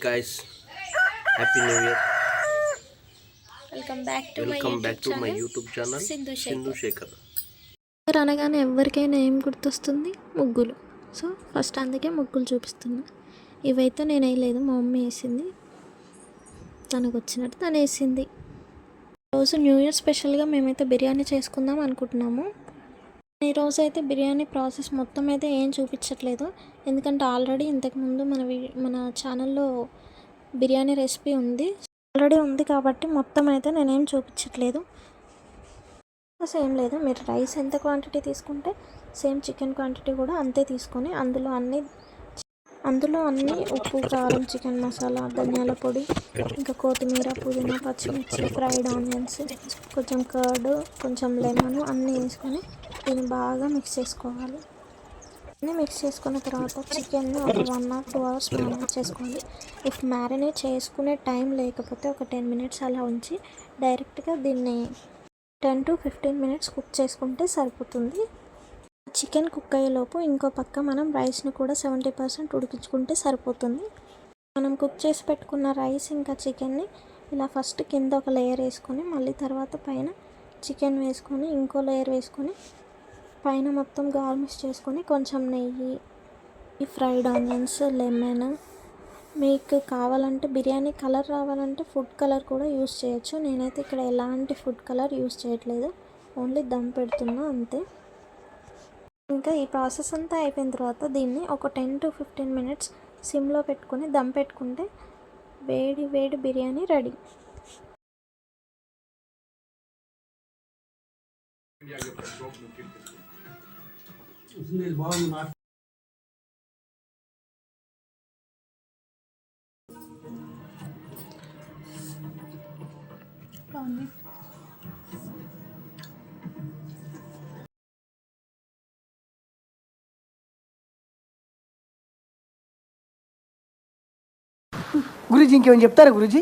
Guys, happy new year. Welcome back to my Welcome back YouTube to my channel YouTube channel Sindhu Sindhu Shekhar. Shekhar. అనగానే ఎవరికైనా ఏం గుర్తొస్తుంది? ముగ్గులు. So first అందుకే ముగ్గులు చూపిస్తున్నా. ఇవైతే నేను వేయలేదు, మా మమ్మీ వేసింది. తనకు వచ్చినట్టు తను వేసింది. రోజు న్యూ ఇయర్ స్పెషల్గా మేమైతే బిర్యానీ చేసుకుందాం అనుకుంటున్నాము. ఈరోజు అయితే బిర్యానీ ప్రాసెస్ మొత్తం అయితే ఏం చూపించట్లేదు, ఎందుకంటే ఆల్రెడీ ఇంతకుముందు మన ఛానల్లో బిర్యానీ రెసిపీ ఆల్రెడీ ఉంది కాబట్టి మొత్తం అయితే నేనేం చూపించట్లేదు. సేమ్ లేదు, మీరు రైస్ ఎంత క్వాంటిటీ తీసుకుంటే సేమ్ చికెన్ క్వాంటిటీ కూడా అంతే తీసుకొని అందులో అన్ని ఉప్పు, కారం, చికెన్ మసాలా, ధనియాల పొడి, ఇంకా కొత్తిమీర, పుదీనా, పచ్చిమిర్చి, ఫ్రైడ్ ఆనియన్స్, కొంచెం కర్డ్, కొంచెం లెమన్ అన్నీ వేసుకొని దీన్ని బాగా మిక్స్ చేసుకోవాలి. అన్నీ మిక్స్ చేసుకున్న తర్వాత చికెన్ని ఒక 1 or 2 hours మ్యారినేట్ చేసుకోవాలి. ఇఫ్ మ్యారినేట్ చేసుకునే టైం లేకపోతే ఒక 10 minutes అలా ఉంచి డైరెక్ట్గా దీన్ని 10 to 15 minutes కుక్ చేసుకుంటే సరిపోతుంది. చికెన్ కుక్ అయ్యేలోపు ఇంకో పక్క మనం రైస్ని కూడా 70% ఉడికించుకుంటే సరిపోతుంది. మనం కుక్ చేసి పెట్టుకున్న రైస్ ఇంకా చికెన్ని ఇలా ఫస్ట్ కింద ఒక లేయర్ వేసుకొని మళ్ళీ తర్వాత పైన చికెన్ వేసుకొని ఇంకో లేయర్ వేసుకొని పైన మొత్తం గార్నిష్ చేసుకొని కొంచెం నెయ్యి, ఈ ఫ్రైడ్ ఆనియన్స్, లెమన్, మీకు కావాలంటే బిర్యానీ కలర్ రావాలంటే ఫుడ్ కలర్ కూడా యూస్ చేయొచ్చు. నేనైతే ఇక్కడ ఎలాంటి ఫుడ్ కలర్ యూస్ చేయట్లేదు, ఓన్లీ దమ్ పెడుతున్నా అంతే. ఇంకా ఈ ప్రాసెస్ అంతా అయిపోయిన తర్వాత దీన్ని ఒక 10 to 15 minutes సిమ్లో పెట్టుకొని దమ్ పెట్టుకుంటే వేడి వేడి బిర్యానీ రెడీ. గురూజీ ఇంకేమైనా చెప్తారా గురూజీ?